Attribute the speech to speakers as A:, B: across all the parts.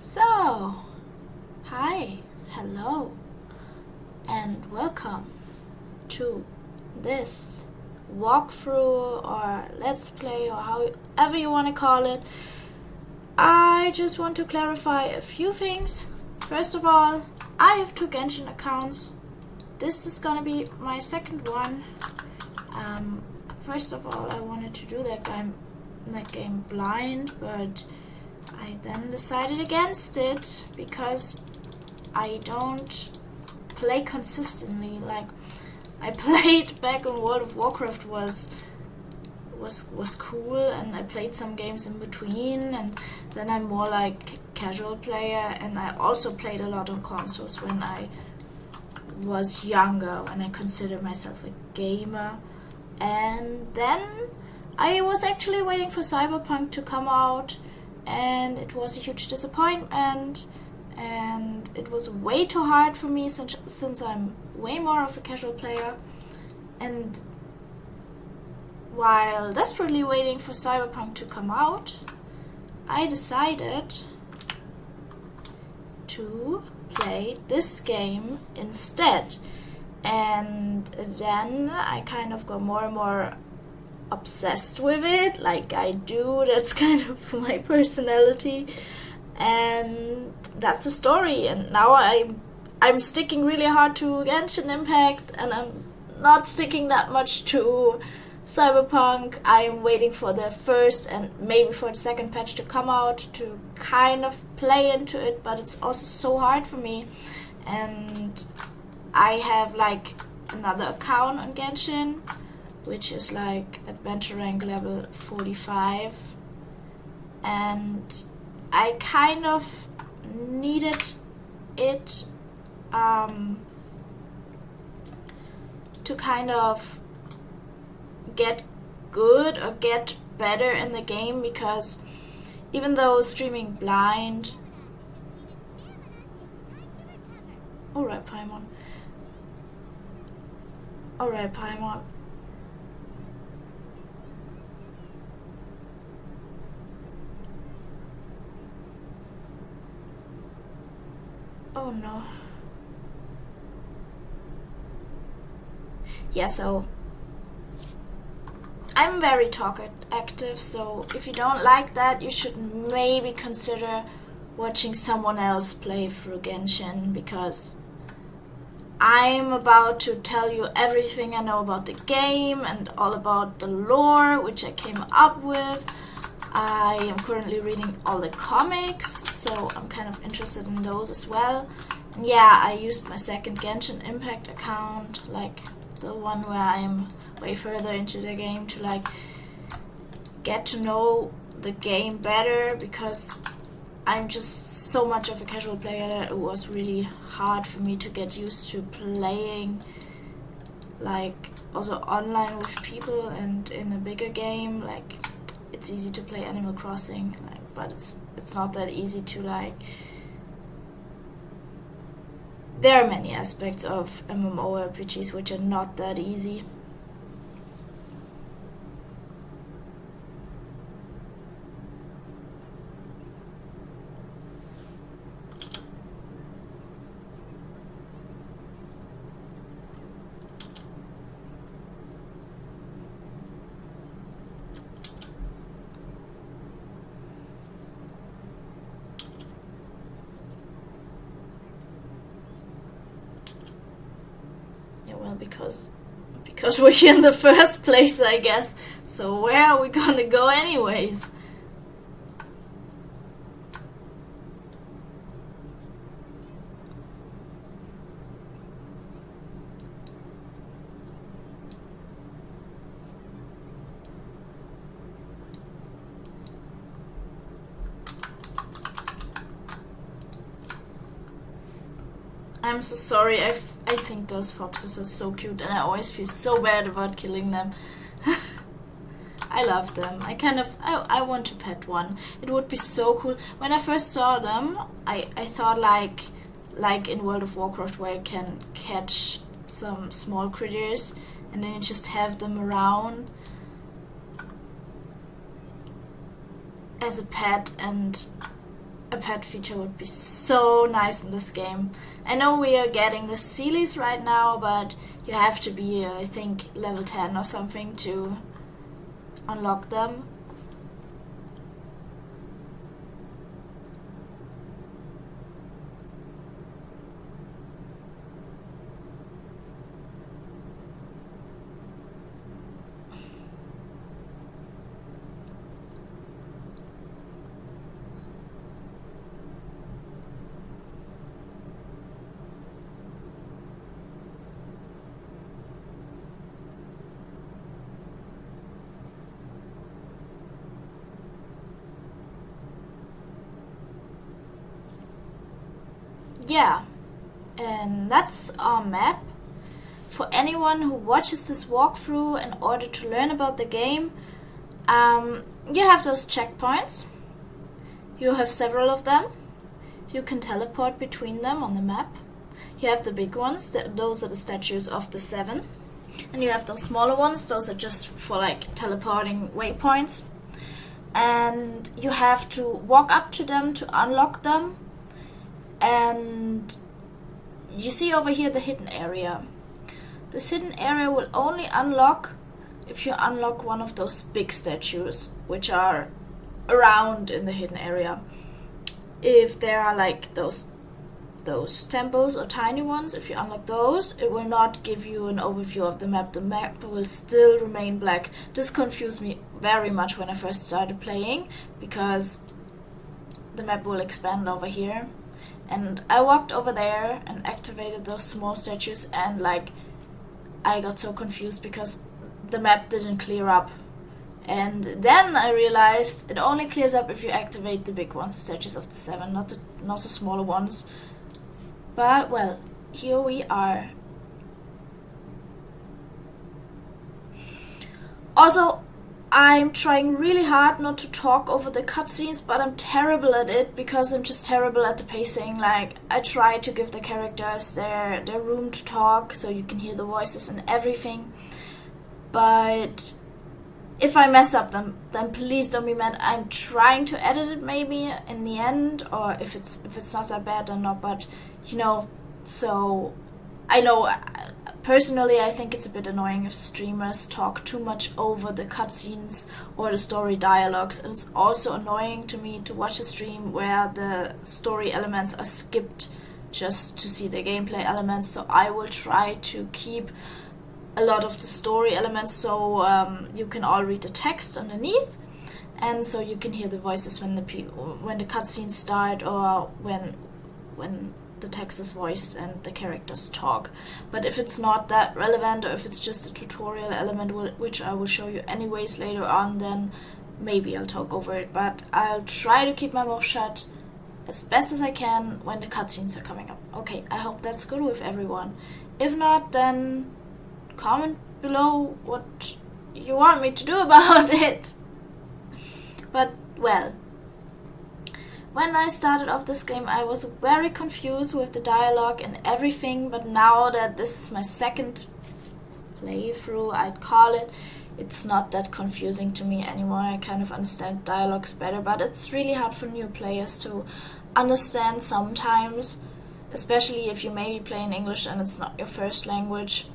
A: So, hi, hello, and welcome to this walkthrough or let's play or however you want to call it. I just want to clarify a few things. First of all, I have two Genshin accounts. This is gonna be my second one. First of all, I wanted to do that game blind, but I then decided against it because I don't play consistently. Like, I played back when World of Warcraft was cool, and I played some games in between, and then I'm more like casual player, and I also played a lot on consoles when I was younger, when I considered myself a gamer. And then I was actually waiting for Cyberpunk to come out, and it was a huge disappointment, and it was way too hard for me since I'm way more of a casual player. And while desperately waiting for Cyberpunk to come out, I decided to play this game instead. And then I kind of got more and more obsessed with it, like I do. That's kind of my personality, and that's the story. And now I'm sticking really hard to Genshin Impact, and I'm not sticking that much to Cyberpunk. I'm waiting for the first and maybe for the second patch to come out to kind of play into it, but it's also so hard for me. And I have like another account on Genshin, which is like adventure rank level 45, and I kind of needed it to kind of get good or get better in the game, because even though streaming blind... Alright, Paimon. Oh no. Yeah, so I'm very talk active, so if you don't like that, you should maybe consider watching someone else play through Genshin, because I'm about to tell you everything I know about the game and all about the lore which I came up with. I am currently reading all the comics, so I'm kind of interested in those as well. And yeah, I used my second Genshin Impact account, like the one where I'm way further into the game, to like get to know the game better, because I'm just so much of a casual player that it was really hard for me to get used to playing like also online with people and in a bigger game. Like, it's easy to play Animal Crossing, like, but it's not that easy to like... There are many aspects of MMORPGs which are not that easy. Because we're here in the first place, I guess. So where are we gonna go anyways? I'm so sorry. I think those foxes are so cute, and I always feel so bad about killing them. I love them. I want to pet one. It would be so cool. When I first saw them, I thought like in World of Warcraft, where you can catch some small critters and then you just have them around as a pet, and a pet feature would be so nice in this game. I know we are getting the Sealies right now, but you have to be, I think, level 10 or something to unlock them. Yeah, and that's our map. For anyone who watches this walkthrough in order to learn about the game, you have those checkpoints. You have several of them. You can teleport between them on the map. You have the big ones, those are the statues of the 7. And you have those smaller ones, those are just for like teleporting waypoints. And you have to walk up to them to unlock them. And you see over here the hidden area. This hidden area will only unlock if you unlock one of those big statues, which are around in the hidden area. If there are like those temples or tiny ones, if you unlock those, it will not give you an overview of the map. The map will still remain black. This confused me very much when I first started playing, because the map will expand over here. And I walked over there and activated those small statues, and like I got so confused because the map didn't clear up. And then I realized it only clears up if you activate the big ones, the statues of the 7, not the smaller ones. But well, here we are. Also, I'm trying really hard not to talk over the cutscenes, but I'm terrible at it because I'm just terrible at the pacing. Like, I try to give the characters their room to talk so you can hear the voices and everything. But if I mess up, then please don't be mad. I'm trying to edit it maybe in the end, or if it's not that bad, then not. But so I know. Personally, I think it's a bit annoying if streamers talk too much over the cutscenes or the story dialogues, and it's also annoying to me to watch a stream where the story elements are skipped just to see the gameplay elements. So I will try to keep a lot of the story elements so you can all read the text underneath, and so you can hear the voices when the cutscenes start, or when the text is voiced and the characters talk. But if it's not that relevant, or if it's just a tutorial element which I will show you anyways later on, then maybe I'll talk over it. But I'll try to keep my mouth shut as best as I can when the cutscenes are coming up. Okay, I hope that's good with everyone. If not, then comment below what you want me to do about it. But well, when I started off this game, I was very confused with the dialogue and everything, but now that this is my second playthrough, I'd call it, it's not that confusing to me anymore. I kind of understand dialogues better, but it's really hard for new players to understand sometimes, especially if you maybe play in English and it's not your first language.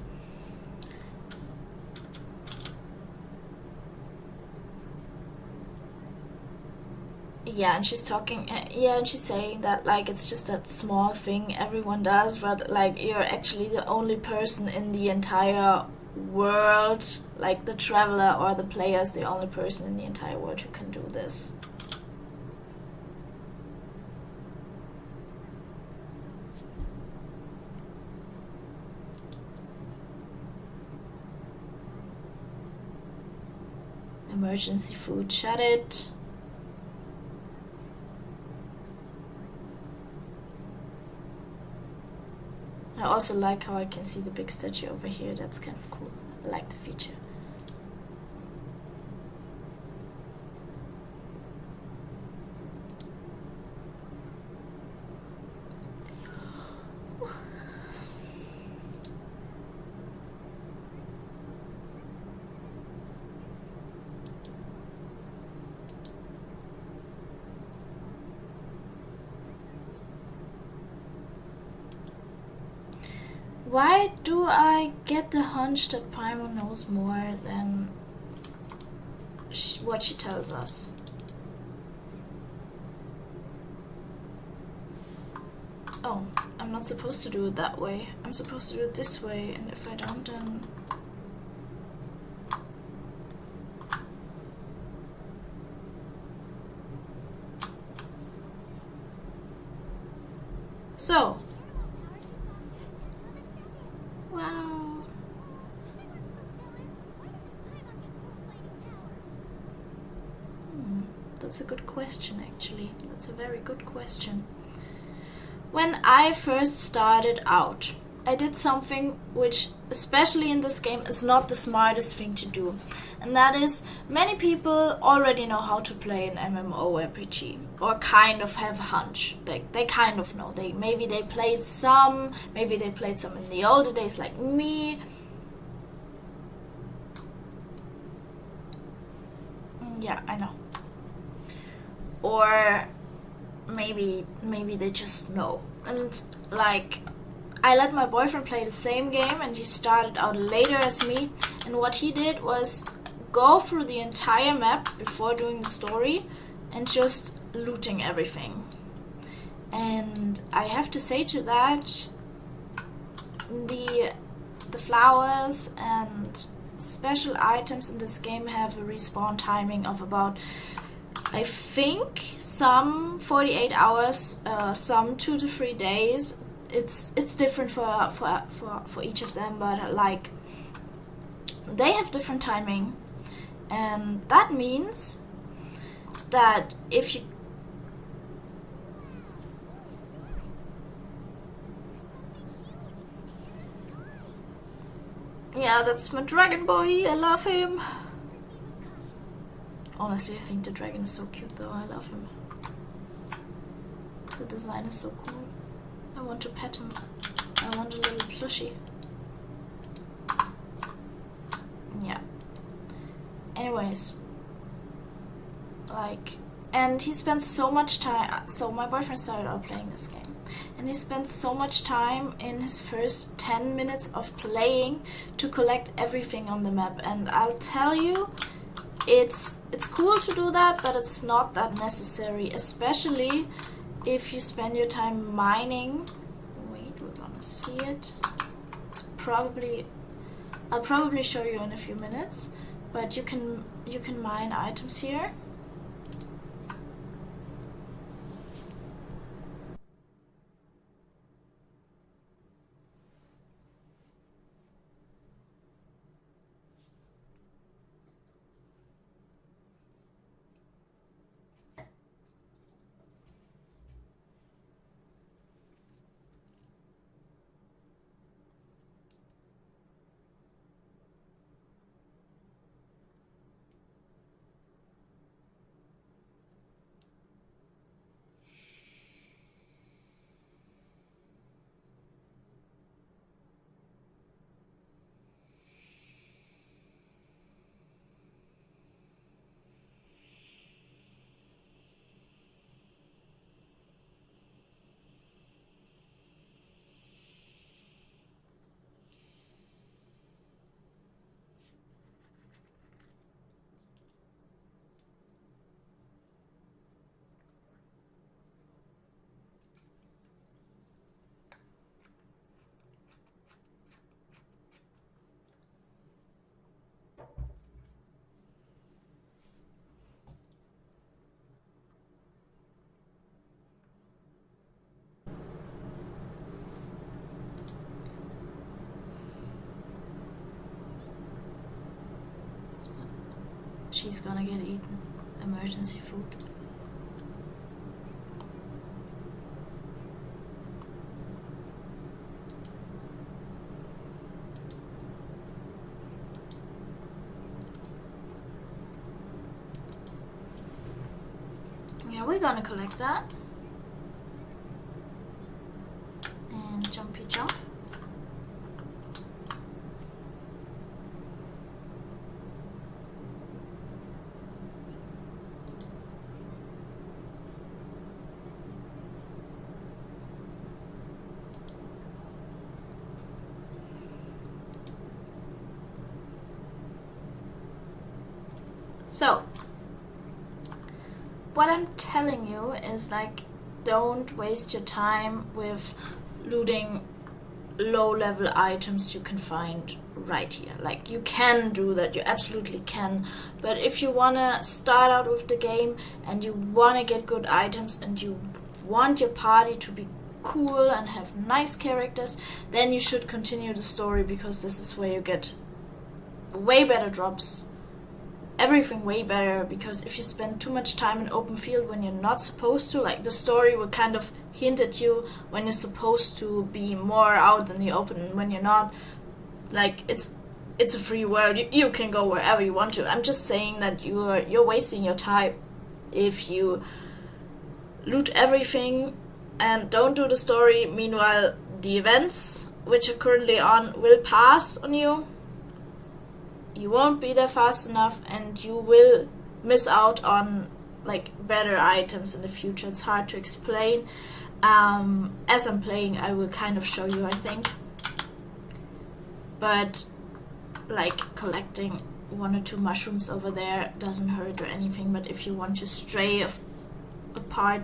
A: Yeah, and she's talking, and she's saying that like it's just that small thing everyone does, but like you're actually the only person in the entire world, like the traveler or the player is the only person in the entire world who can do this. Emergency food, shut it. I also like how I can see the big statue over here. That's kind of cool. I like the feature. Why do I get the hunch that Paimon knows more than what she tells us? Oh, I'm not supposed to do it that way. I'm supposed to do it this way, and if I don't, then... So. Wow. That's a good question, actually. That's a very good question. When I first started out, I did something which, especially in this game, is not the smartest thing to do. And that is, many people already know how to play an MMORPG, or kind of have a hunch. They kind of know. Maybe they played some in the older days, like me. Yeah, I know. Or maybe they just know. And like, I let my boyfriend play the same game, and he started out later as me, and what he did was go through the entire map before doing the story and just looting everything. And I have to say to that, the flowers and special items in this game have a respawn timing of about, I think, some 48 hours, some 2 to 3 days. It's different for each of them, but like, they have different timing, and that means that if you... Yeah, that's my dragon boy, I love him. Honestly, I think the dragon is so cute though, I love him. The design is so cool. I want to pet him. I want a little plushie. Yeah. Anyways. Like, and he spends so much time, so my boyfriend started out playing this game. And he spent so much time in his first 10 minutes of playing to collect everything on the map. And I'll tell you, it's cool to do that, but it's not that necessary, especially if you spend your time mining. Wait, we're gonna see it. I'll probably show you in a few minutes, but you can mine items here. She's gonna get eaten. Emergency food. Yeah, we're gonna collect that. And jumpy jump. So, what I'm telling you is like, don't waste your time with looting low-level items you can find right here. Like, you can do that, you absolutely can, but if you wanna start out with the game and you wanna get good items and you want your party to be cool and have nice characters, then you should continue the story, because this is where you get way better drops, everything way better. Because if you spend too much time in open field when you're not supposed to, like, the story will kind of hint at you when you're supposed to be more out in the open and when you're not. Like, it's a free world, you can go wherever you want to. I'm just saying that you're wasting your time if you loot everything and don't do the story. Meanwhile, the events which are currently on will pass on you. You won't be there fast enough, and you will miss out on like better items in the future. It's hard to explain. As I'm playing, I will kind of show you, I think. But like, collecting 1 or 2 mushrooms over there doesn't hurt or anything. But if you want to stray apart,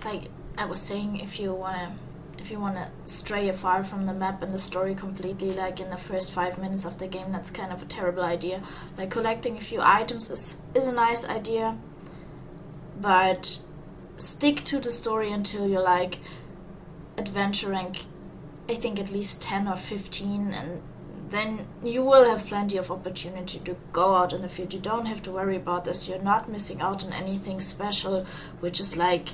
A: like I was saying, if you wanna stray afar from the map and the story completely, like in the first 5 minutes of the game, that's kind of a terrible idea. Like, collecting a few items is a nice idea, but stick to the story until you're like adventure rank, I think at least 10 or 15, and then you will have plenty of opportunity to go out in the field. You don't have to worry about this. You're not missing out on anything special, which is like,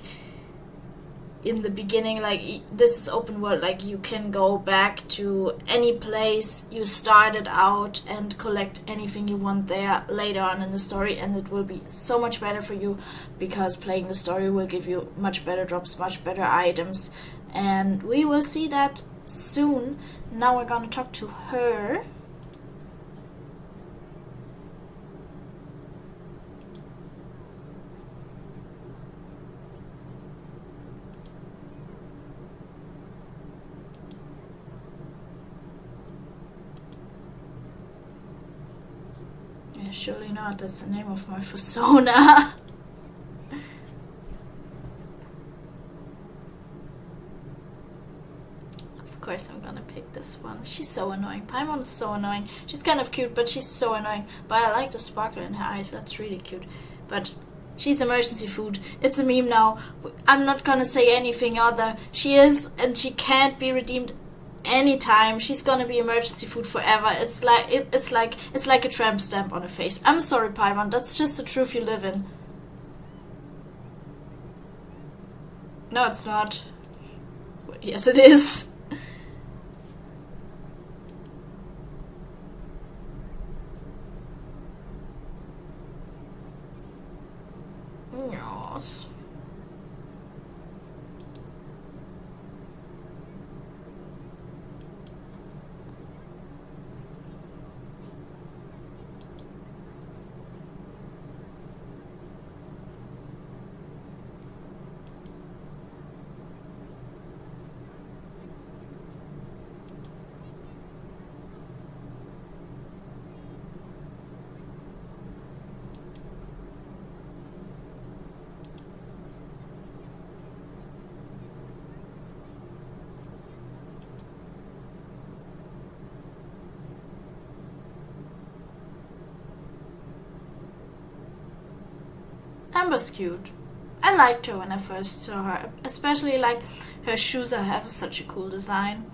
A: in the beginning, like, this is open world, like, you can go back to any place you started out and collect anything you want there later on in the story, and it will be so much better for you, because playing the story will give you much better drops, much better items, and we will see that soon. Now we're gonna talk to her. Surely not, that's the name of my persona. Of course I'm gonna pick this one. She's so annoying. Paimon is so annoying. She's kind of cute, but she's so annoying. But I like the sparkle in her eyes, that's really cute. But she's emergency food. It's a meme now. I'm not gonna say anything other. She is, and she can't be redeemed anytime. She's gonna be emergency food forever. It's like a tramp stamp on her face. I'm sorry, Paimon, that's just the truth you live in. No, it's not. Yes, it is. Yes. Amber's cute. I liked her when I first saw her, especially like her shoes have such a cool design.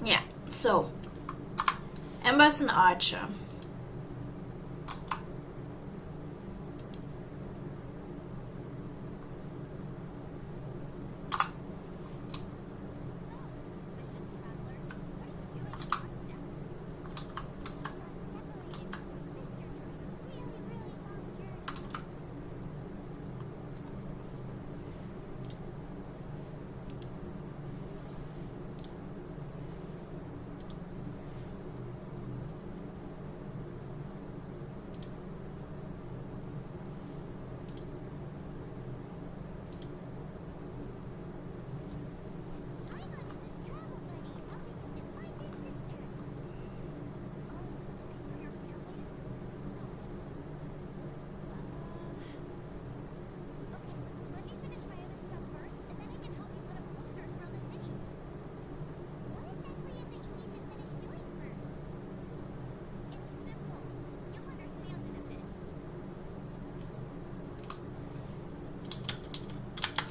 A: Yeah, so Amber's an archer.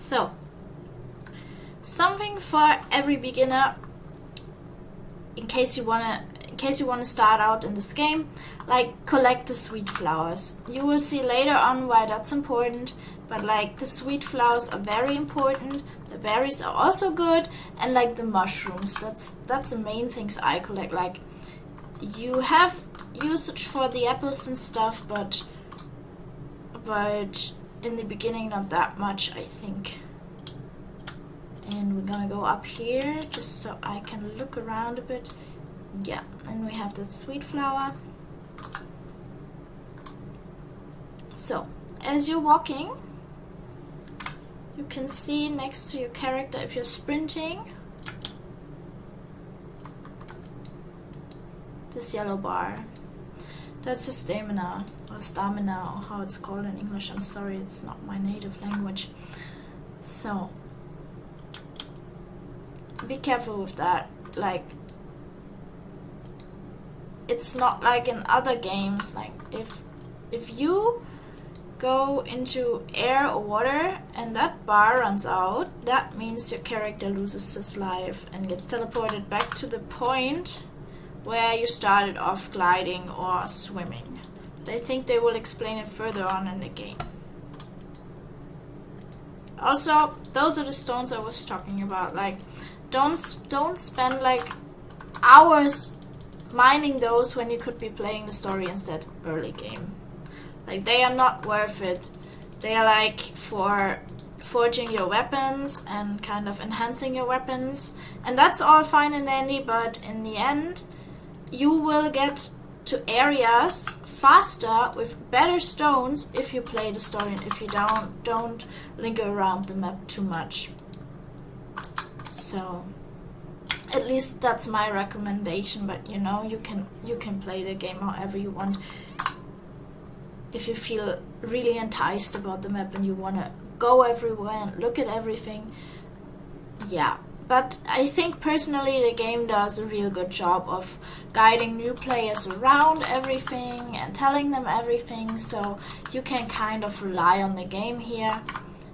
A: So, something for every beginner, in case you wanna start out in this game, like collect the sweet flowers. You will see later on why that's important, but like the sweet flowers are very important. The berries are also good, and like the mushrooms. That's the main things I collect. Like you have usage for the apples and stuff, but in the beginning not that much, I think. And we're gonna go up here just so I can look around a bit. Yeah, and we have the sweet flower. So, as you're walking, you can see next to your character, if you're sprinting, this yellow bar. That's your stamina, or how it's called in English. I'm sorry, it's not my native language. So, be careful with that. Like, it's not like in other games. Like, if you go into air or water and that bar runs out, that means your character loses his life and gets teleported back to the point where you started off gliding or swimming. I think they will explain it further on in the game. Also, those are the stones I was talking about. Like, don't spend like hours mining those when you could be playing the story instead early game. Like, they are not worth it. They are like for forging your weapons and kind of enhancing your weapons, and that's all fine and dandy, but in the end you will get to areas faster with better stones if you play the story and if you don't linger around the map too much. So at least that's my recommendation, but you know, you can play the game however you want. If you feel really enticed about the map and you want to go everywhere and look at everything, yeah. But I think personally the game does a real good job of guiding new players around everything and telling them everything, so you can kind of rely on the game here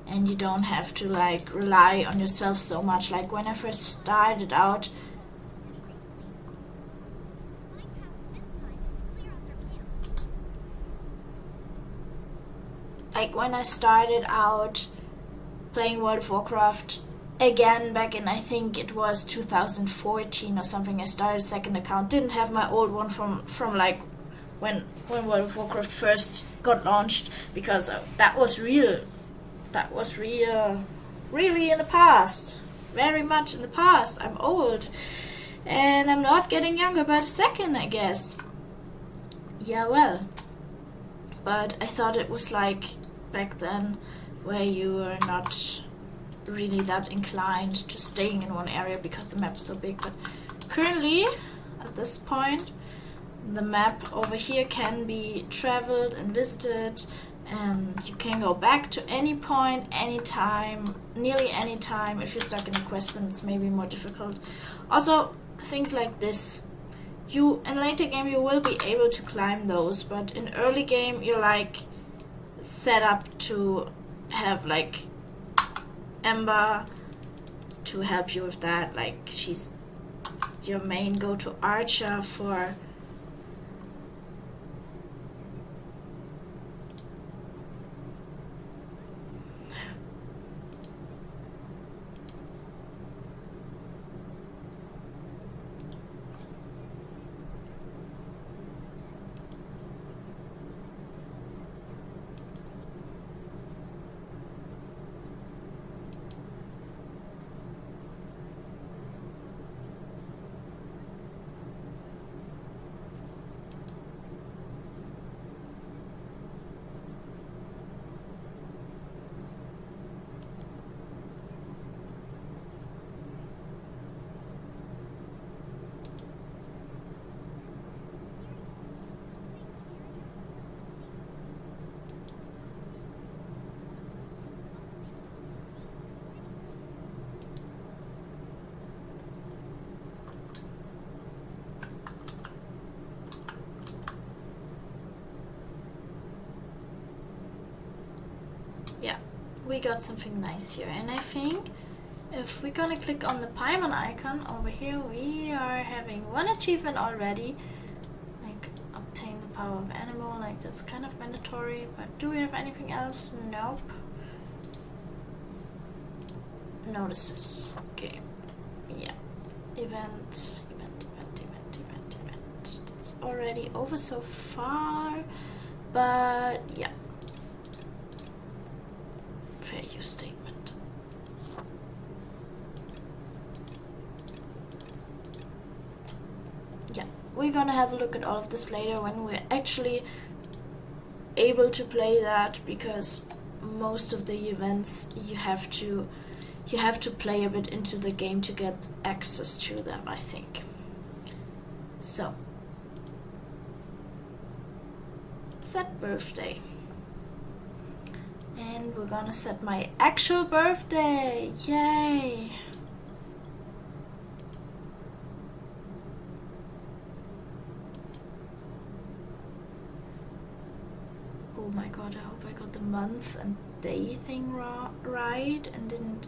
A: and you don't have to like rely on yourself so much. Like when I first started out, playing World of Warcraft, again back in, I think it was 2014 or something, I started a second account, didn't have my old one from like when World of Warcraft first got launched, because that was really in the past, very much in the past. I'm old and I'm not getting younger by the second, I guess. Yeah, well, but I thought it was like back then where you were not really that inclined to staying in one area because the map is so big. But currently, at this point, the map over here can be traveled and visited, and you can go back to any point, anytime, nearly any time. If you're stuck in a quest, then it's maybe more difficult. Also, things like this, in later game you will be able to climb those, but in early game you're like set up to have like Ember to help you with that. Like, she's your main go-to archer for we got something nice here. And I think if we're gonna click on the Paimon icon over here, we are having one achievement already. Like obtain the power of animal, like that's kind of mandatory. But do we have anything else? Nope. Notices. Okay. Yeah. Event. That's already over so far. But yeah. Fair use statement. Yeah, we're gonna have a look at all of this later when we're actually able to play that, because most of the events you have to play a bit into the game to get access to them, I think. So set birthday. And we're gonna set my actual birthday. Yay! Oh my god, I hope I got the month and day thing right and didn't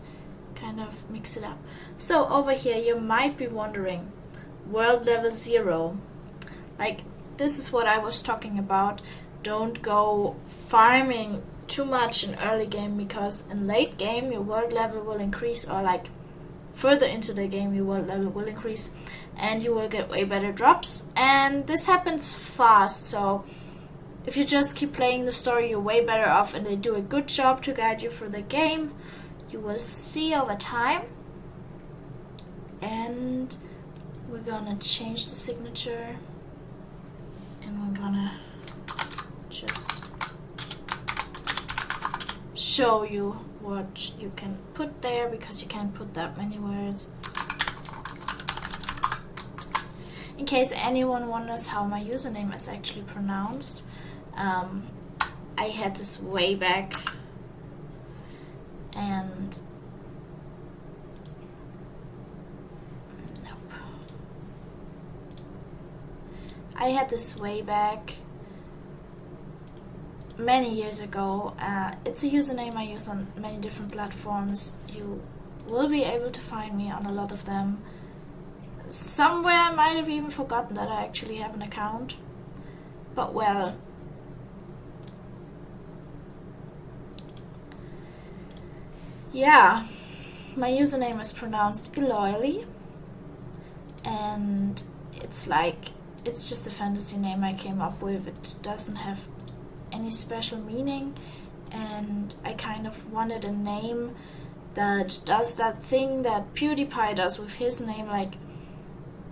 A: kind of mix it up. So over here you might be wondering, world level 0. Like, this is what I was talking about. Don't go farming too much in early game, because in late game your world level will increase, or like further into the game your world level will increase and you will get way better drops, and this happens fast. So if you just keep playing the story, you're way better off, and they do a good job to guide you through the game. You will see over time. And we're gonna change the signature, and we're gonna just show you what you can put there, because you can't put that many words. In case anyone wonders how my username is actually pronounced, I had this way back, and nope. I had this way back many years ago. It's a username I use on many different platforms. You will be able to find me on a lot of them. Somewhere I might have even forgotten that I actually have an account. But well, yeah, my username is pronounced illoyally, and it's just a fantasy name I came up with. It doesn't have any special meaning, and I kind of wanted a name that does that thing that PewDiePie does with his name. Like,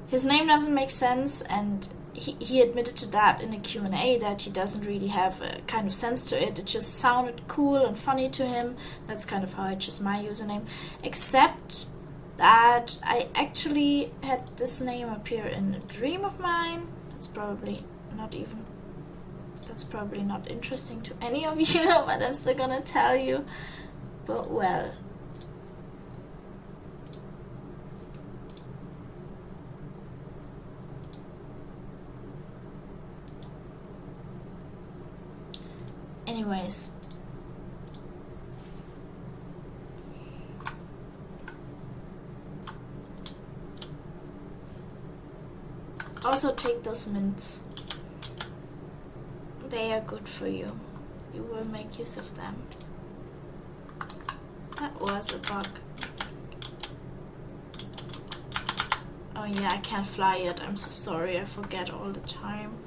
A: his name doesn't make sense, and he admitted to that in a Q&A, that he doesn't really have a kind of sense to it. It just sounded cool and funny to him. That's kind of how I chose my username, except that I actually had this name appear in a dream of mine. That's probably not interesting to any of you, but I'm still gonna tell you. But well, anyways, also take those mints. They are good for you. You will make use of them. That was a bug. Oh yeah, I can't fly yet. I'm so sorry. I forget all the time.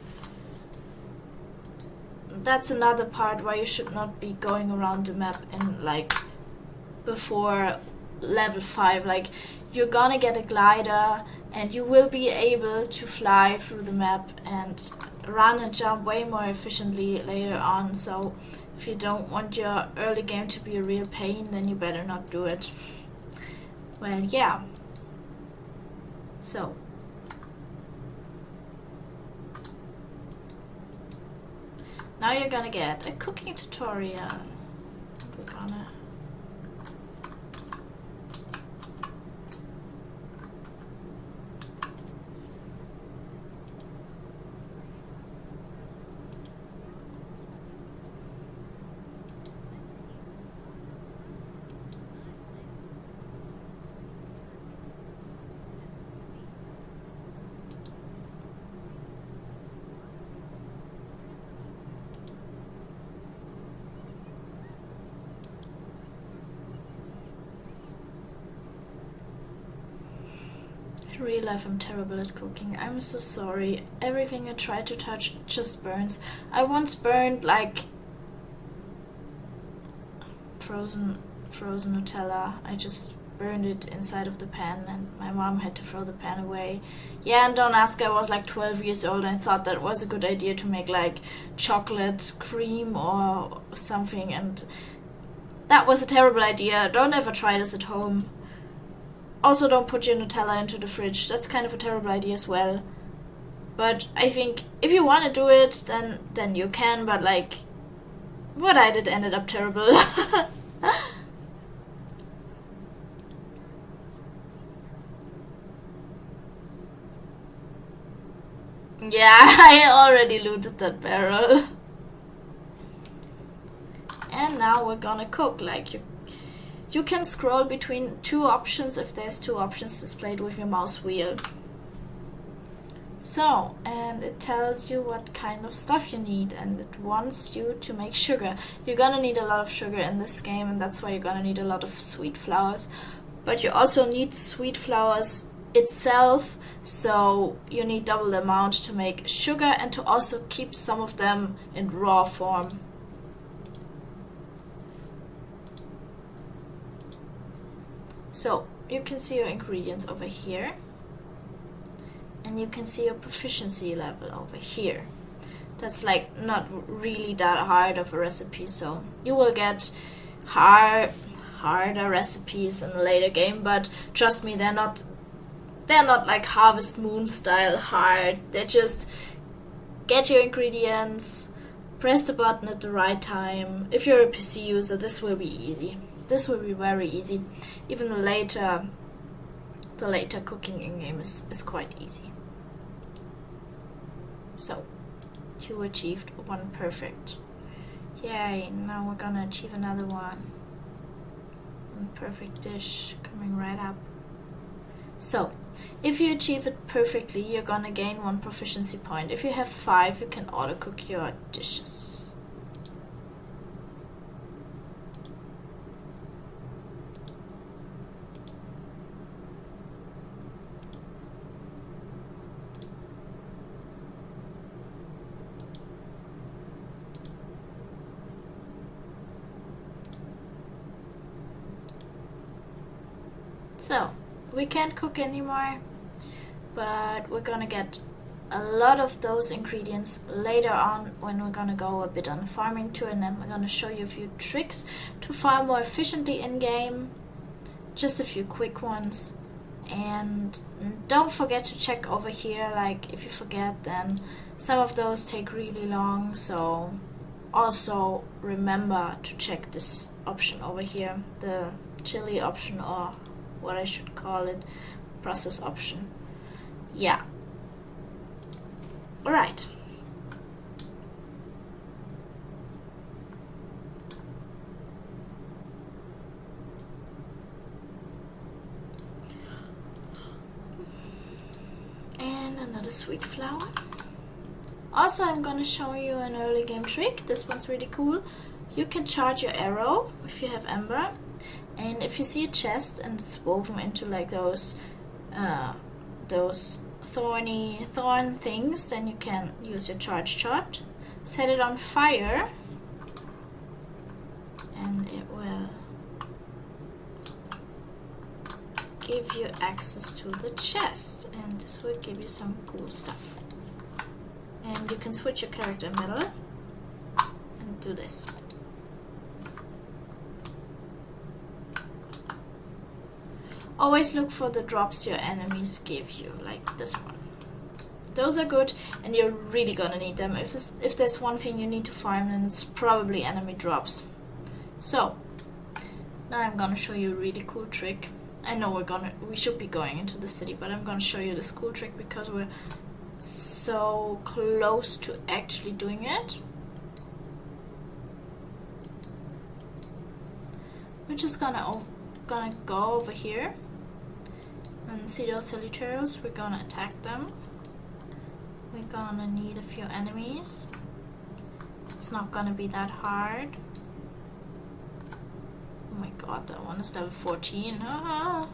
A: That's another part why you should not be going around the map in like before level 5. Like, you're gonna get a glider and you will be able to fly through the map and run and jump way more efficiently later on. So if you don't want your early game to be a real pain, then you better not do it. Well, yeah. So now you're gonna get a cooking tutorial. We're gonna In real life I'm terrible at cooking. I'm so sorry. Everything I try to touch just burns. I once burned like frozen Nutella. I just burned it inside of the pan and my mom had to throw the pan away. Yeah, and don't ask, I was like 12 years old and I thought that was a good idea to make like chocolate cream or something, and that was a terrible idea. Don't ever try this at home. Also, don't put your Nutella into the fridge. That's kind of a terrible idea as well. But I think if you want to do it, then you can, but like what I did ended up terrible. Yeah, I already looted that barrel. And now we're gonna cook. Like you can scroll between two options if there's two options displayed with your mouse wheel. So, and it tells you what kind of stuff you need, and it wants you to make sugar. You're gonna need a lot of sugar in this game, and that's why you're gonna need a lot of sweet flowers. But you also need sweet flowers itself, so you need double the amount to make sugar and to also keep some of them in raw form. So you can see your ingredients over here, and you can see your proficiency level over here. That's like not really that hard of a recipe, so you will get harder recipes in a later game, but trust me, they're not like Harvest Moon style hard. They're just get your ingredients, press the button at the right time. If you're a PC user, this will be easy. This will be very easy. Even the later cooking in game is quite easy. So you achieved one perfect. Yay, now we're gonna achieve another one. One perfect dish coming right up. So if you achieve it perfectly, you're gonna gain one proficiency point. If you have 5, you can auto cook your dishes. So we can't cook anymore, but we're gonna get a lot of those ingredients later on when we're gonna go a bit on a farming tour, and then we're gonna show you a few tricks to farm more efficiently in game. Just a few quick ones, and don't forget to check over here. Like if you forget, then some of those take really long, so also remember to check this option over here, the chili option, or what I should call it, process option. Yeah. Alright. And another sweet flower. Also, I'm gonna show you an early game trick. This one's really cool. You can charge your arrow if you have ember. And if you see a chest and it's woven into like those thorn things, then you can use your charge shot, set it on fire, and it will give you access to the chest, and this will give you some cool stuff. And you can switch your character in the middle and do this. Always look for the drops your enemies give you, like this one. Those are good, and you're really gonna need them. If there's one thing you need to farm, then it's probably enemy drops. So now I'm gonna show you a really cool trick. I know we should be going into the city, but I'm gonna show you this cool trick because we're so close to actually doing it. We're just gonna go over here and see those silly turtles. We're gonna attack them. We're gonna need a few enemies. It's not gonna be that hard. Oh my god, that one is level 14. Ah.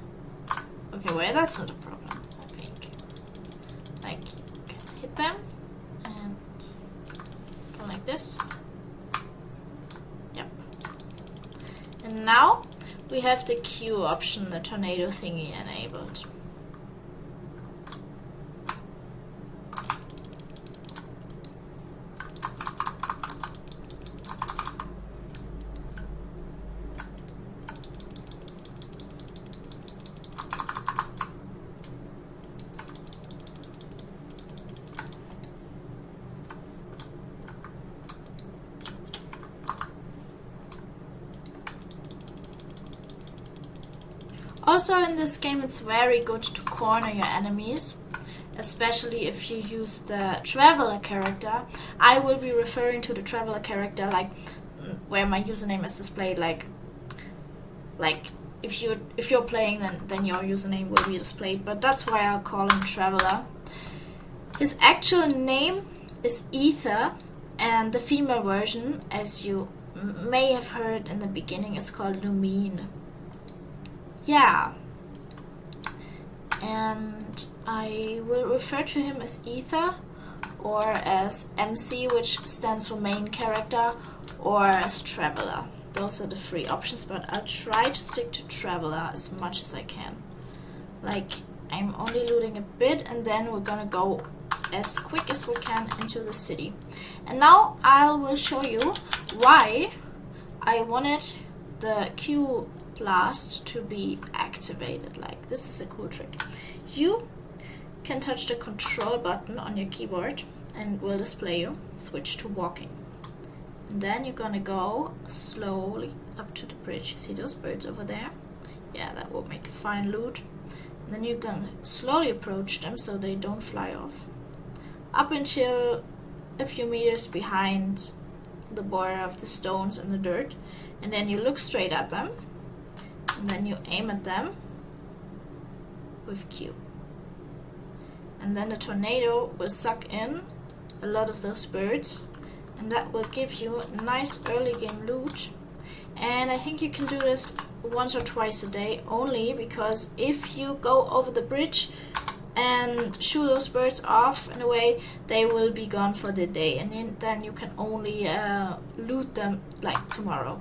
A: Okay, wait, that's not a problem. Okay. Like, hit them and go like this. Yep. And now we have the Q option, the tornado thingy, enabled. Also in this game it's very good to corner your enemies, especially if you use the traveler character. I will be referring to the traveler character like where my username is displayed, like if you're playing then your username will be displayed, but that's why I'll call him Traveler. His actual name is Ether, and the female version, as you may have heard in the beginning, is called Lumine. Yeah, and I will refer to him as Ether, or as MC, which stands for main character, or as Traveler. Those are the three options, but I'll try to stick to Traveler as much as I can. Like, I'm only looting a bit, and then we're gonna go as quick as we can into the city. And now I will show you why I wanted the Q blast to be activated. Like, this is a cool trick. You can touch the control button on your keyboard and it will display you. Switch to walking. And then you're gonna go slowly up to the bridge. You see those birds over there? Yeah, that will make fine loot. And then you're gonna slowly approach them so they don't fly off. Up until a few meters behind the border of the stones and the dirt. And then you look straight at them. And then you aim at them with Q. And then the tornado will suck in a lot of those birds, and that will give you nice early game loot. And I think you can do this once or twice a day only, because if you go over the bridge and shoot those birds off in a way, they will be gone for the day, and then you can only loot them like tomorrow.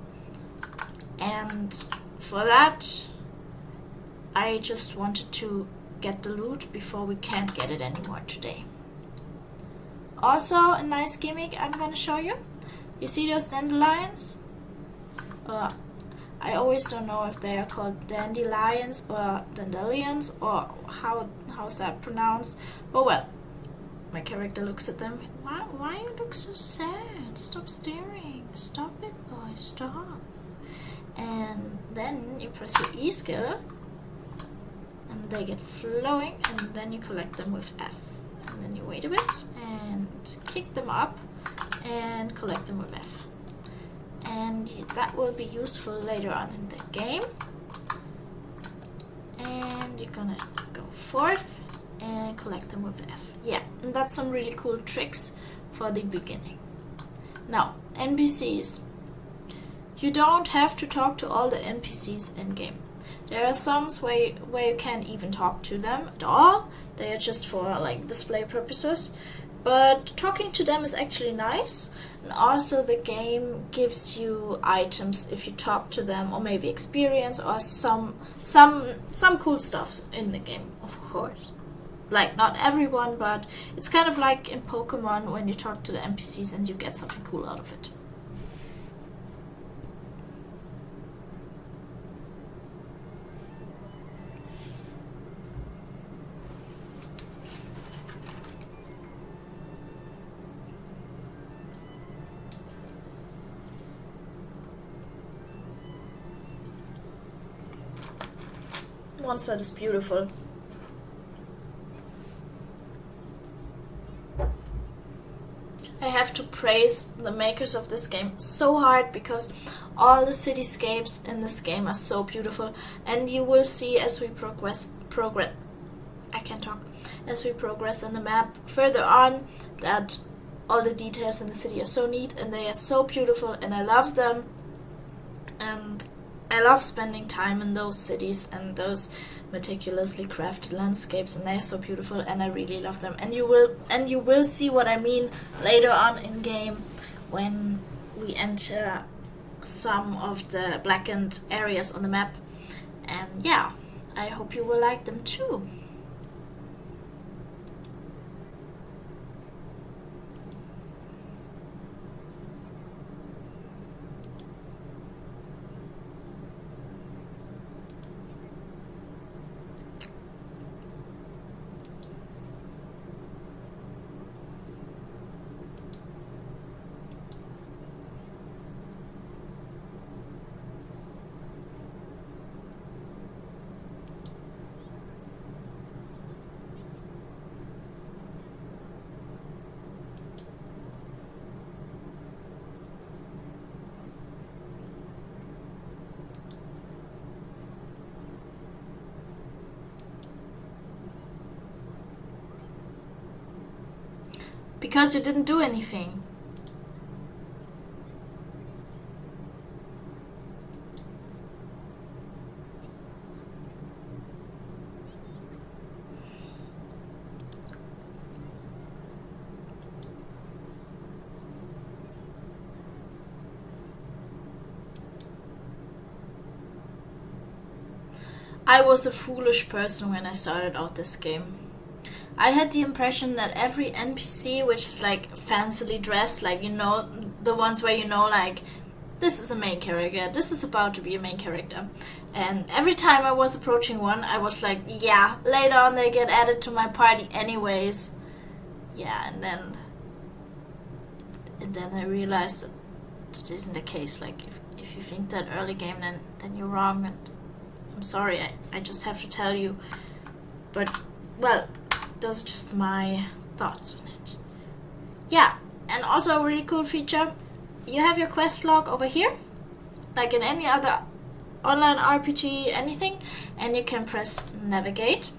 A: And for that, I just wanted to get the loot before we can't get it anymore today. Also, a nice gimmick I'm gonna show you. You see those dandelions? I always don't know if they are called dandelions or dandelions, or how's that pronounced. But well, my character looks at them. Why you look so sad? Stop staring. Stop it, boy. Stop. And then you press your E skill, and they get flowing, and then you collect them with F. And then you wait a bit and kick them up and collect them with F. And that will be useful later on in the game. And you're gonna go forth and collect them with F. Yeah, and that's some really cool tricks for the beginning. Now, NPCs. You don't have to talk to all the NPCs in game. There are some where you can't even talk to them at all. They are just for like display purposes. But talking to them is actually nice. And also the game gives you items if you talk to them, or maybe experience, or some cool stuff in the game, of course. Like, not everyone, but it's kind of like in Pokemon when you talk to the NPCs and you get something cool out of it. One side is beautiful. I have to praise the makers of this game so hard, because all the cityscapes in this game are so beautiful, and you will see as we progress as we progress in the map further on that all the details in the city are so neat and they are so beautiful, and I love them. And I love spending time in those cities and those meticulously crafted landscapes, and they're so beautiful, and I really love them. And you will see what I mean later on in game when we enter some of the blackened areas on the map. And yeah, I hope you will like them too. Because you didn't do anything. I was a foolish person when I started out this game. I had the impression that every NPC, which is like fancily dressed, like, you know, the ones where you know, like, this is a main character, this is about to be a main character. And every time I was approaching one, I was like, yeah, later on they get added to my party anyways. Yeah, and then I realized that isn't the case. Like, if you think that early game, then you're wrong, and I'm sorry, I just have to tell you. But, well, those are just my thoughts on it. Yeah, and also a really cool feature, you have your quest log over here, like in any other online RPG, anything, and you can press navigate.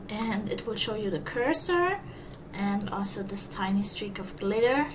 A: And it will show you the cursor and also this tiny streak of glitter.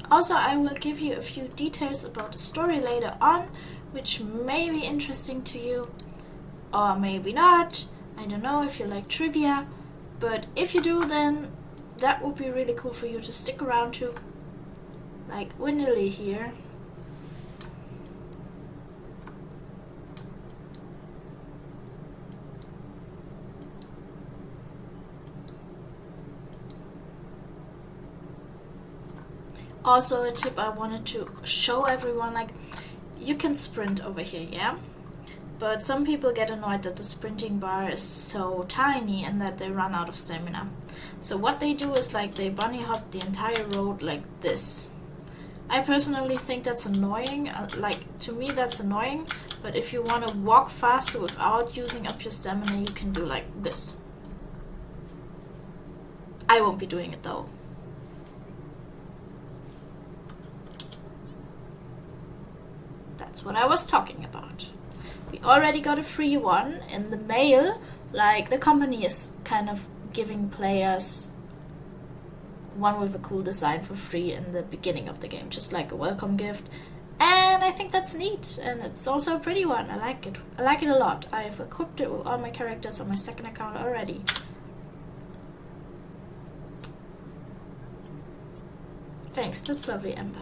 A: Also, I will give you a few details about the story later on, which may be interesting to you, or maybe not. I don't know if you like trivia, but if you do, then that would be really cool for you to stick around to. Like Winnie here. Also a tip I wanted to show everyone, like, you can sprint over here, yeah? But some people get annoyed that the sprinting bar is so tiny and that they run out of stamina. So what they do is, like, they bunny hop the entire road like this. I personally think that's annoying, like, to me that's annoying, but if you want to walk faster without using up your stamina, you can do like this. I won't be doing it though. That's what I was talking about. We already got a free one in the mail. Like, the company is kind of giving players one with a cool design for free in the beginning of the game, just like a welcome gift. And I think that's neat, and it's also a pretty one. I like it. I like it a lot. I've equipped it with all my characters on my second account already. Thanks, that's lovely, Ember.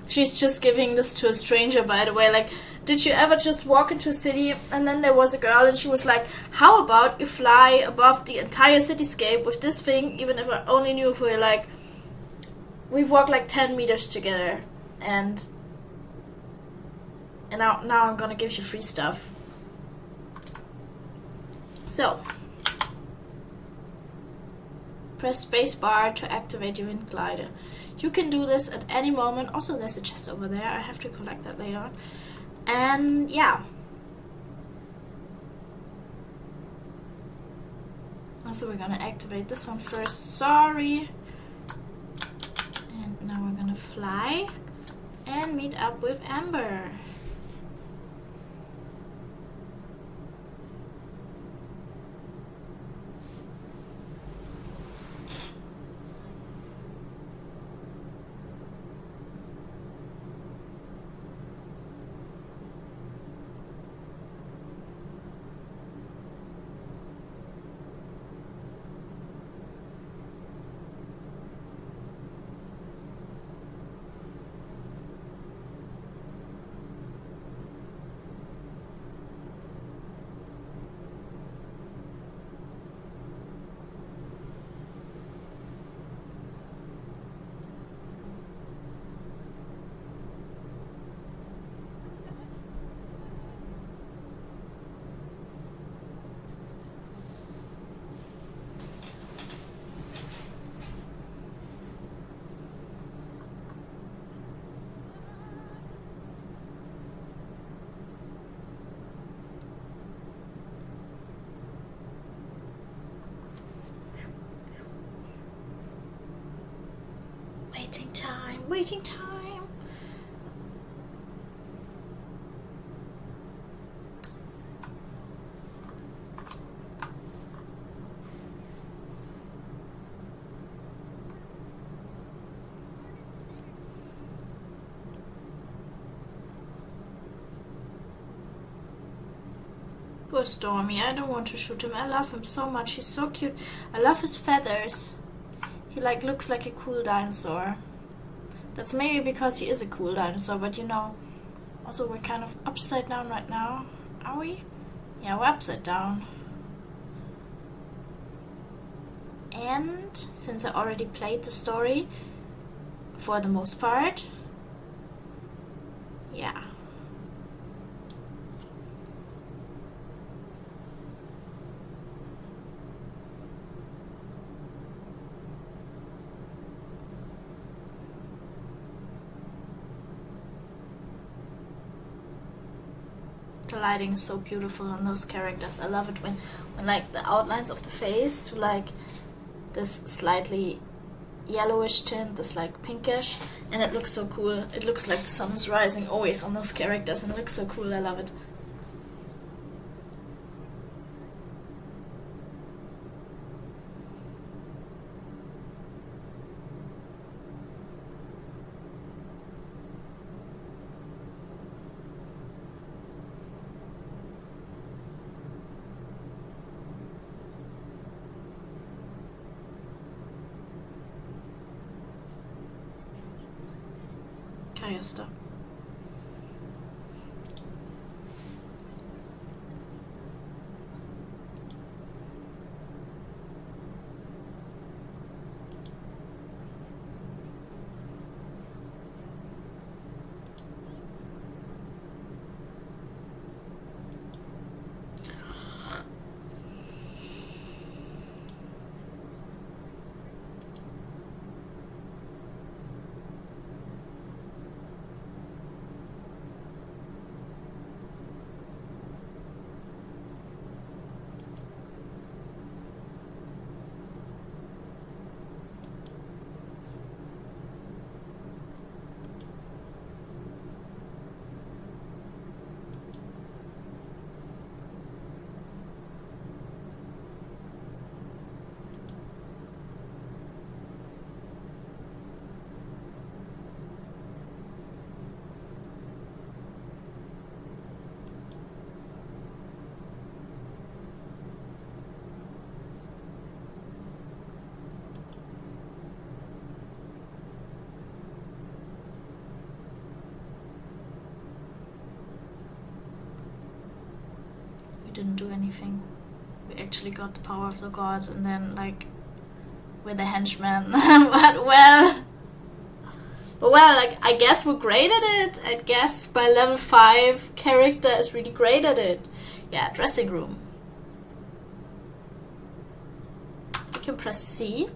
A: She's just giving this to a stranger, by the way. Like, Did you ever just walk into a city and then there was a girl and she was like, how about you fly above the entire cityscape with this thing, even if I only knew for like, we've walked like 10 meters together, and now I'm gonna give you free stuff. So, press spacebar to activate your wind glider. You can do this at any moment. Also, there's a chest over there. I have to collect that later on. And yeah. Also, we're gonna activate this one first. Sorry. And now we're gonna fly and meet up with Amber. Waiting time. Poor Stormy, I don't want to shoot him. I love him so much. He's so cute. I love his feathers. He like looks like a cool dinosaur. That's maybe because he is a cool dinosaur, but you know, also we're kind of upside down right now. Are we? Yeah, we're upside down. And since I already played the story, for the most part, yeah. The lighting is so beautiful on those characters. I love it when like the outlines of the face to like this slightly yellowish tint, this like pinkish, and it looks so cool. It looks like the sun is rising always on those characters, and it looks so cool. I love it. Kaya, stop. didn't do anything. We actually got the power of the gods, and then like we're the henchmen. But like I guess we're great at it. I guess my level 5 character is really great at it. Yeah, dressing room. We can press C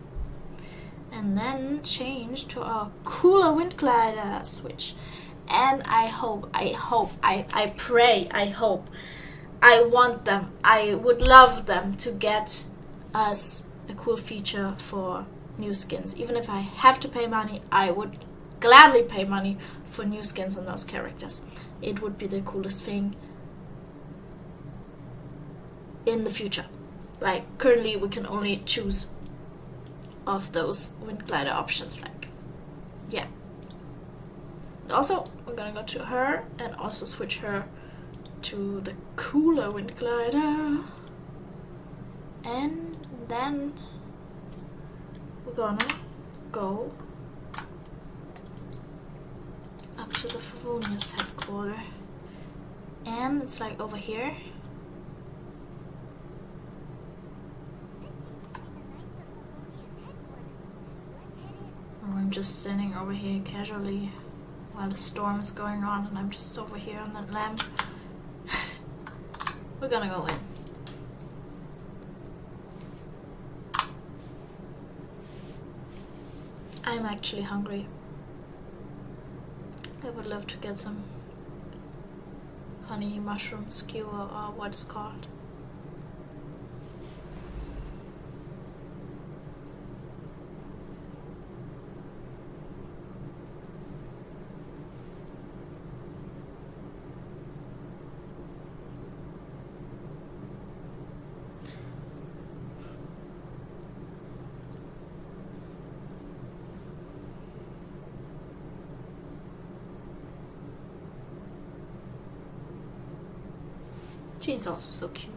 A: and then change to our cooler wind glider switch. And I want them, I would love them to get us a cool feature for new skins. Even if I have to pay money, I would gladly pay money for new skins on those characters. It would be the coolest thing in the future. Like currently we can only choose of those wind glider options, like yeah. Also we're gonna go to her and also switch her to the cooler wind glider, and then we're gonna go up to the Favonius headquarters, and it's like over here. Oh, I'm just standing over here casually while the storm is going on, and I'm just over here on that lamp. We're gonna go in. I'm actually hungry. I would love to get some honey mushroom skewer or what it's called. Jean's also so cute.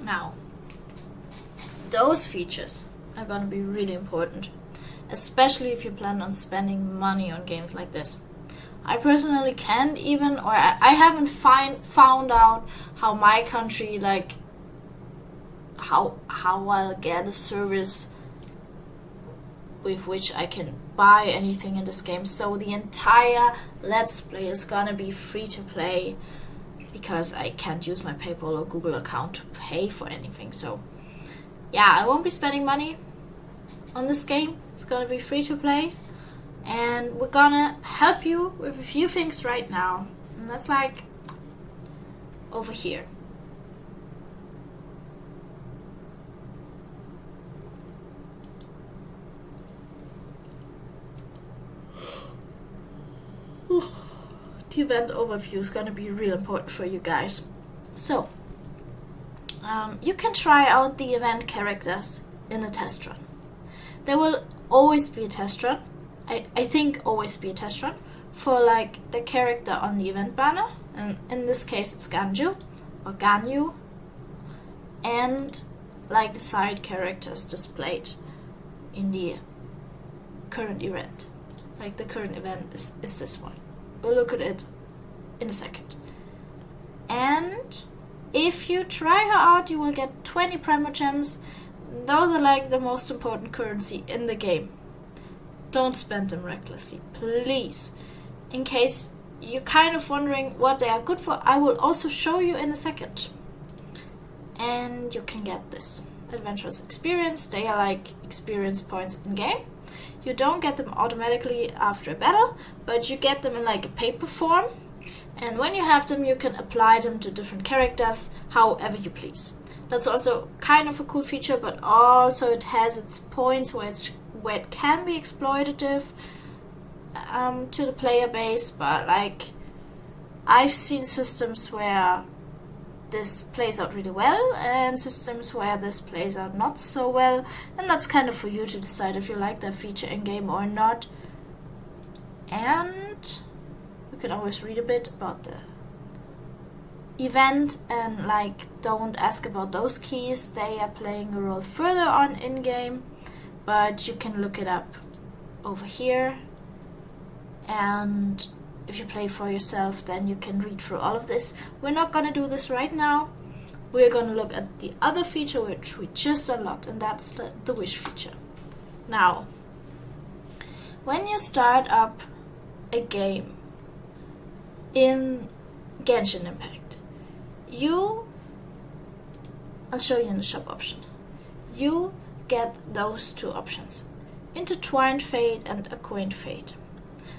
A: Now, those features are gonna be really important, especially if you plan on spending money on games like this. I personally can't even, or I haven't found out how my country, like, how I'll get a service with which I can buy anything in this game. So the entire Let's Play is gonna be free to play. because I can't use my PayPal or Google account to pay for anything. So yeah, I won't be spending money on this game. It's gonna be free to play, and we're gonna help you with a few things right now, and that's like over here. The event overview is gonna be real important for you guys. So you can try out the event characters in a test run. There will always be a test run. I think always be a test run for like the character on the event banner, and in this case it's Ganju or Ganyu, and like the side characters displayed in the current event. Like the current event is this one. We'll look at it in a second. And if you try her out, you will get 20 Primo Gems. Those are like the most important currency in the game. Don't spend them recklessly, please. In case you're kind of wondering what they are good for, I will also show you in a second. And you can get this adventurous experience. They are like experience points in game. You don't get them automatically after a battle, but you get them in like a paper form. And when you have them, you can apply them to different characters however you please. That's also kind of a cool feature, but also it has its points where it can be exploitative to the player base. But like, I've seen systems where this plays out really well and systems where this plays out not so well, and that's kind of for you to decide if you like that feature in game or not. And you can always read a bit about the event, and like, don't ask about those keys, they are playing a role further on in game, but you can look it up over here. And if you play for yourself, then you can read through all of this. We're not gonna do this right now. We're gonna look at the other feature which we just unlocked, and that's the wish feature. Now, when you start up a game in Genshin Impact, I'll show you in the shop option, you get those two options, Intertwined Fate and Acquaint Fate.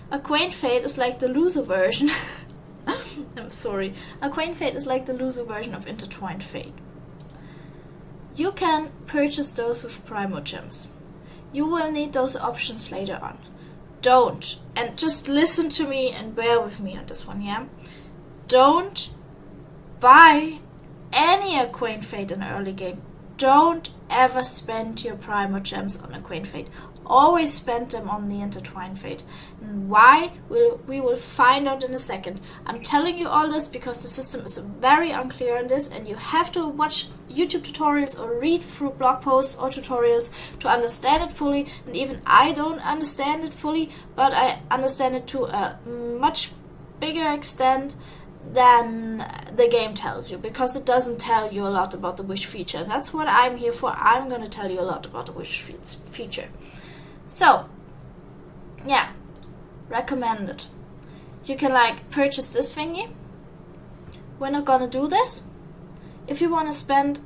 A: Acquaint Fate is like the loser version. I'm sorry. Acquaint Fate is like the loser version of Intertwined Fate. You can purchase those with Primo Gems. You will need those options later on. Don't, and just listen to me and bear with me on this one, yeah? Don't buy any Acquaint Fate in early game. Don't ever spend your Primo Gems on Acquaint Fate. Always spend them on the Intertwined Fate. And why? We will find out in a second. I'm telling you all this because the system is very unclear on this, and you have to watch YouTube tutorials or read through blog posts or tutorials to understand it fully. And even I don't understand it fully, but I understand it to a much bigger extent than the game tells you, because it doesn't tell you a lot about the wish feature, and that's what I'm here for. I'm gonna tell you a lot about the wish feature. So, yeah, recommended. You can like purchase this thingy. We're not gonna do this. If you want to spend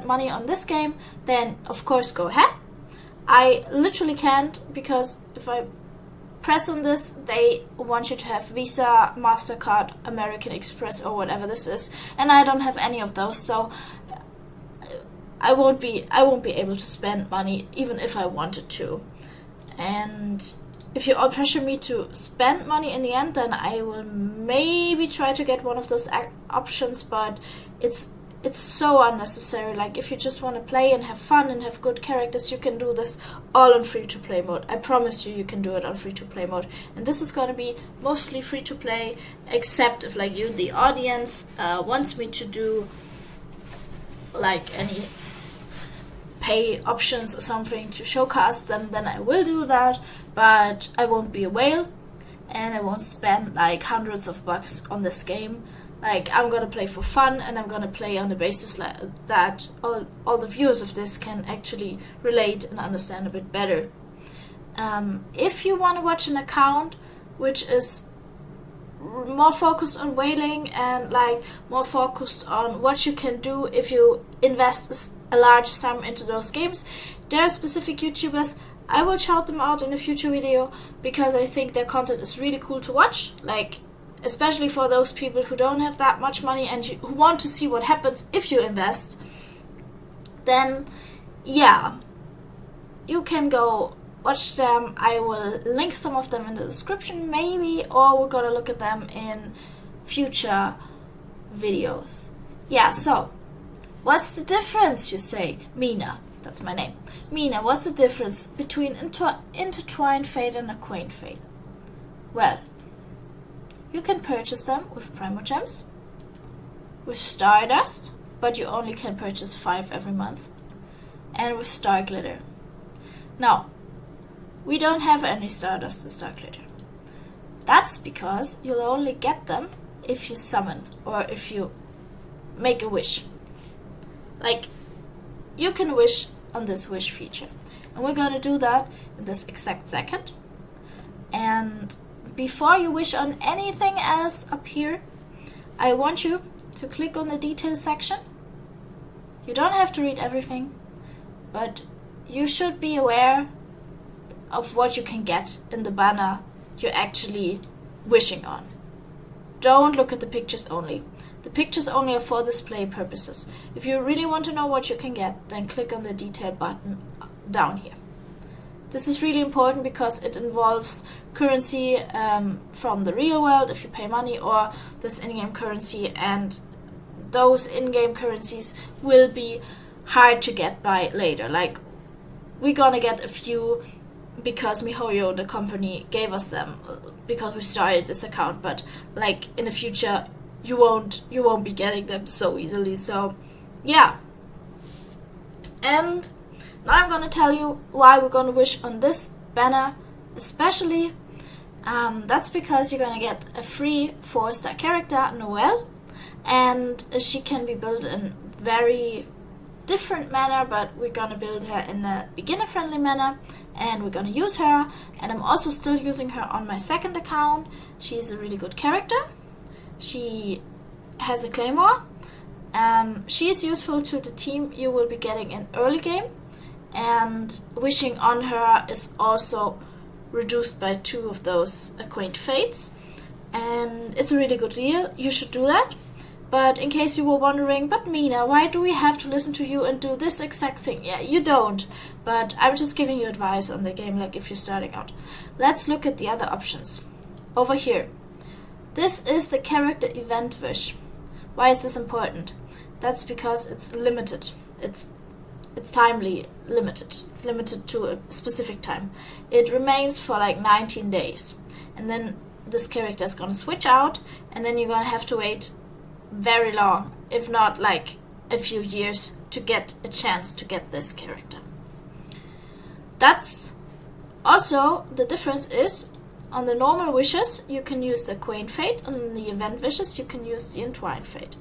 A: money on this game, then of course go ahead. I literally can't, because if I press on this, they want you to have Visa, MasterCard, American Express, or whatever this is, and I don't have any of those, so I won't be able to spend money even if I wanted to. And if you all pressure me to spend money in the end, then I will maybe try to get one of those options, but it's so unnecessary. Like, if you just want to play and have fun and have good characters, you can do this all on free-to-play mode. I promise you can do it on free-to-play mode. And this is going to be mostly free-to-play, except if like you, the audience, wants me to do like any pay options or something to showcase them, then I will do that, but I won't be a whale, and I won't spend like hundreds of bucks on this game. Like, I'm gonna play for fun, and I'm gonna play on the basis that all the viewers of this can actually relate and understand a bit better. If you want to watch an account which is more focused on whaling and like more focused on what you can do if you invest a large sum into those games. There are specific YouTubers. I will shout them out in a future video because I think their content is really cool to watch, like especially for those people who don't have that much money and who want to see what happens if you invest. Then yeah, you can go watch them. I will link some of them in the description maybe, or we're gonna look at them in future videos. Yeah, so what's the difference, you say? Mina, that's my name. Mina, what's the difference between intertwined fate and acquaint fate? Well, you can purchase them with Primogems, with Stardust, but you only can purchase 5 every month, and with Star Glitter. Now, we don't have any Stardust and Star Glitter. That's because you'll only get them if you summon or if you make a wish. Like, you can wish on this wish feature. And we're gonna do that in this exact second. And before you wish on anything else up here, I want you to click on the details section. You don't have to read everything, but you should be aware of what you can get in the banner you're actually wishing on. Don't look at the pictures only. The pictures only are for display purposes. If you really want to know what you can get, then click on the detail button down here. This is really important because it involves currency from the real world if you pay money, or this in-game currency, and those in-game currencies will be hard to get by later. Like, we're gonna get a few because MiHoYo, the company, gave us them because we started this account, but like in the future you won't be getting them so easily. So yeah, and now I'm gonna tell you why we're gonna wish on this banner especially. That's because you're gonna get a free 4-star character, Noelle, and she can be built in very different manner, but we're gonna build her in a beginner-friendly manner, and we're gonna use her. And I'm also still using her on my second account. She's a really good character. She has a claymore. She is useful to the team you will be getting in early game, and wishing on her is also reduced by 2 of those acquaint fates, and it's a really good deal. You should do that. But in case you were wondering, but Mina, why do we have to listen to you and do this exact thing? Yeah, you don't. But I'm just giving you advice on the game, like if you're starting out. Let's look at the other options. Over here. This is the character event wish. Why is this important? That's because it's limited. It's timely limited. It's limited to a specific time. It remains for like 19 days. And then this character is gonna switch out, and then you're gonna have to wait very long, if not like a few years, to get a chance to get this character. That's also the difference is on the normal wishes you can use the acquaint fate, and on the event wishes you can use the entwined fate.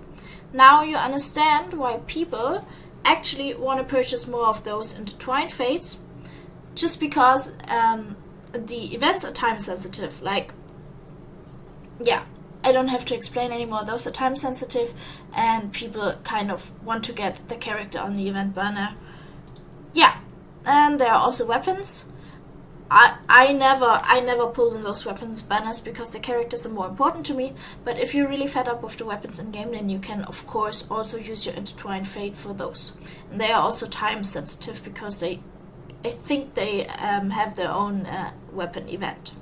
A: Now you understand why people actually want to purchase more of those intertwined fates, just because the events are time sensitive. Like, yeah, I don't have to explain anymore. Those are time sensitive, and people kind of want to get the character on the event banner. Yeah, and there are also weapons. I never pulled in those weapons banners because the characters are more important to me. But if you're really fed up with the weapons in game, then you can of course also use your intertwined fate for those. And they are also time sensitive because I think they have their own weapon event.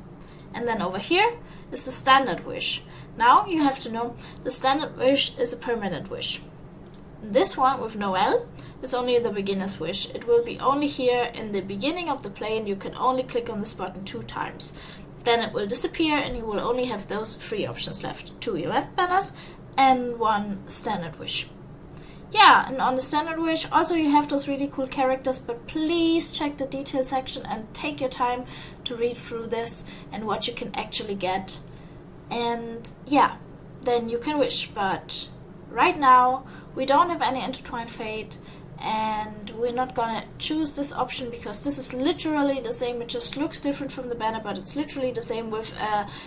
A: And then over here is the standard wish. Now you have to know the standard wish is a permanent wish. This one with Noelle is only the beginner's wish. It will be only here in the beginning of the play, and you can only click on this button 2 times. Then it will disappear, and you will only have those 3 options left: 2 event banners and 1 standard wish. Yeah, and on the standard wish also you have those really cool characters, but please check the detail section and take your time to read through this and what you can actually get. And yeah, then you can wish. But right now we don't have any intertwined fate, and we're not gonna choose this option because this is literally the same. It just looks different from the banner, but it's literally the same with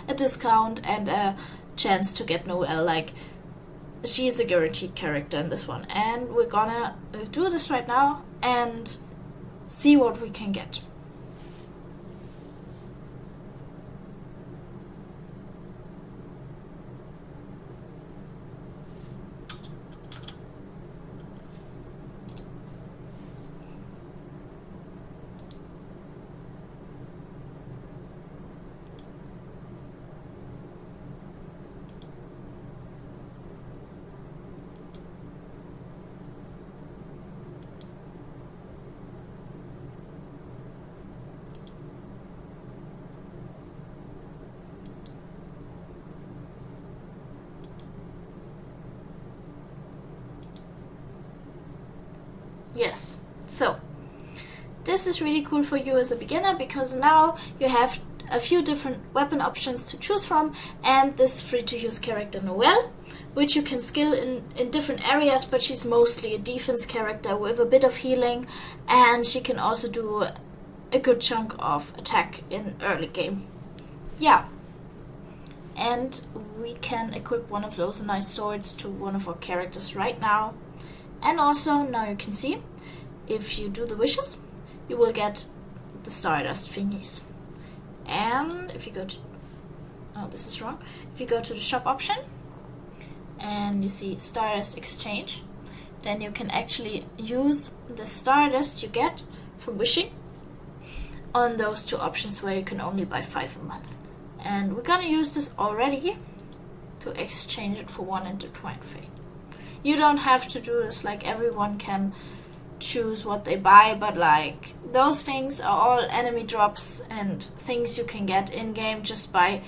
A: a discount and a chance to get Noelle. Like, she is a guaranteed character in this one, and we're gonna do this right now and see what we can get. Yes, so this is really cool for you as a beginner because now you have a few different weapon options to choose from, and this free-to-use character Noelle, which you can skill in different areas, but she's mostly a defense character with a bit of healing, and she can also do a good chunk of attack in early game. Yeah. And we can equip one of those nice swords to one of our characters right now. And also, now you can see, if you do the wishes, you will get the Stardust thingies. And if you go to... oh, this is wrong. If you go to the shop option, and you see Stardust Exchange, then you can actually use the Stardust you get from wishing on those two options where you can only buy 5 a month. And we're gonna use this already to exchange it for one intertwined fate. You don't have to do this, like everyone can choose what they buy, but like those things are all enemy drops and things you can get in-game just by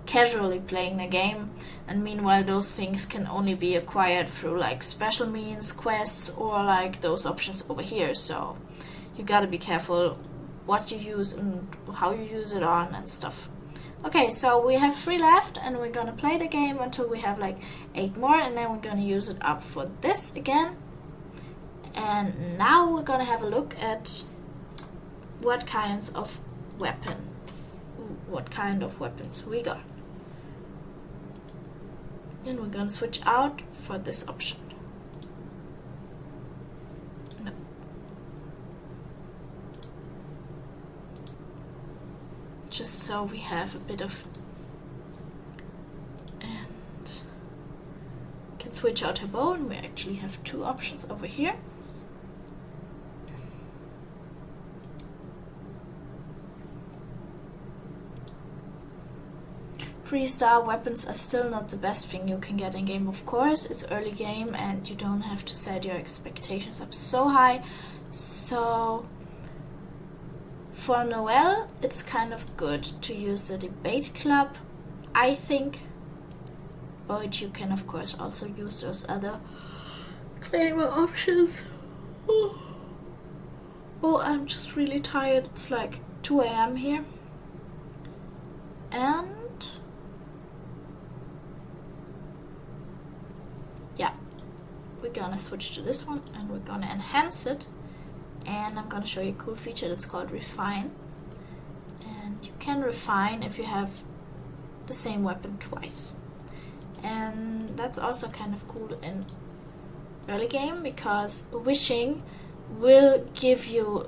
A: casually playing the game. And meanwhile those things can only be acquired through like special means, quests, or like those options over here. So you gotta be careful what you use and how you use it on and stuff. Okay, so we have 3 left, and we're gonna play the game until we have like 8 more, and then we're gonna use it up for this again. And now we're gonna have a look at what kind of weapons we got. And we're gonna switch out for this option. No. Just so we have a bit of, and can switch out her bow, and we actually have 2 options over here. 3-star weapons are still not the best thing you can get in game, of course. It's early game and you don't have to set your expectations up so high. So for Noelle, it's kind of good to use the debate club, I think. But you can of course also use those other claimer options. Oh, I'm just really tired. It's like 2 AM here. And yeah, we're gonna switch to this one and we're gonna enhance it. And I'm gonna show you a cool feature that's called refine. And you can refine if you have the same weapon twice. And that's also kind of cool in early game, because wishing will give you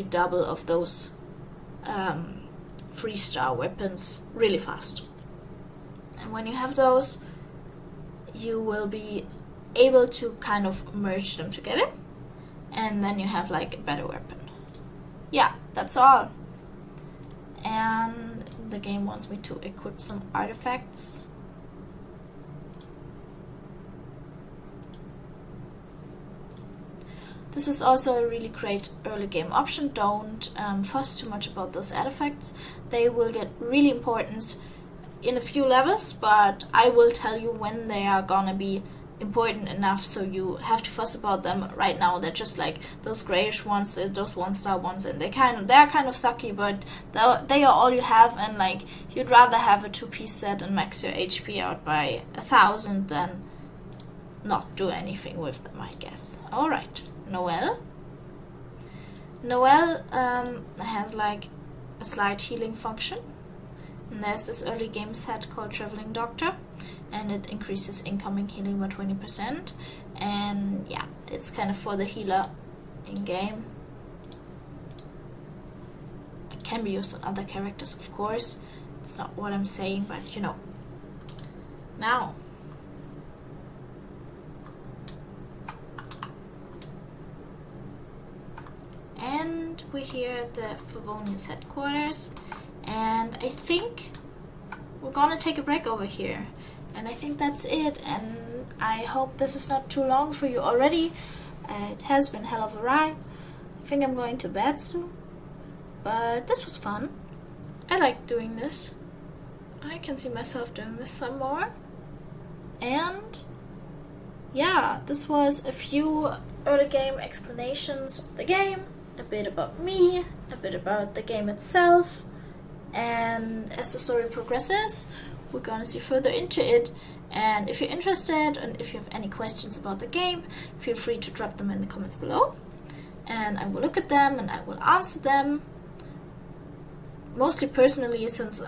A: double of those 3-star weapons really fast. And when you have those, you will be able to kind of merge them together, and then you have like a better weapon. Yeah, that's all. And the game wants me to equip some artifacts. This is also a really great early game option. Don't fuss too much about those artifacts. They will get really important in a few levels, but I will tell you when they are gonna be important enough, so you have to fuss about them. Right now they're just like those grayish ones, those 1-star ones, and they're kind of sucky, but they are all you have, and like you'd rather have a 2-piece set and max your HP out by 1,000 than not do anything with them, I guess. Alright, Noelle. Noelle has like a slight healing function. And there's this early game set called Traveling Doctor, and it increases incoming healing by 20%. And yeah, it's kind of for the healer in game. It can be used on other characters, of course. It's not what I'm saying, but you know. Now, and we're here at the Favonius headquarters, and I think we're gonna take a break over here, and I think that's it. And I hope this is not too long for you already. It has been hell of a ride. I think I'm going to bed soon, but this was fun. I like doing this. I can see myself doing this some more. And yeah, this was a few early game explanations of the game, a bit about me, a bit about the game itself, and as the story progresses, we're gonna see further into it. And if you're interested and if you have any questions about the game, feel free to drop them in the comments below, and I will look at them and I will answer them, mostly personally, since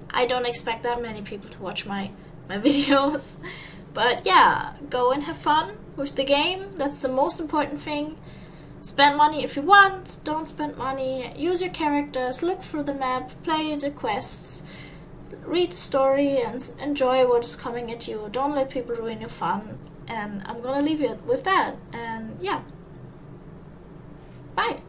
A: I don't expect that many people to watch my videos. But yeah, go and have fun with the game. That's the most important thing. Spend money if you want, don't spend money, use your characters, look through the map, play the quests, read the story, and enjoy what's coming at you. Don't let people ruin your fun. And I'm gonna leave you with that. And yeah, bye.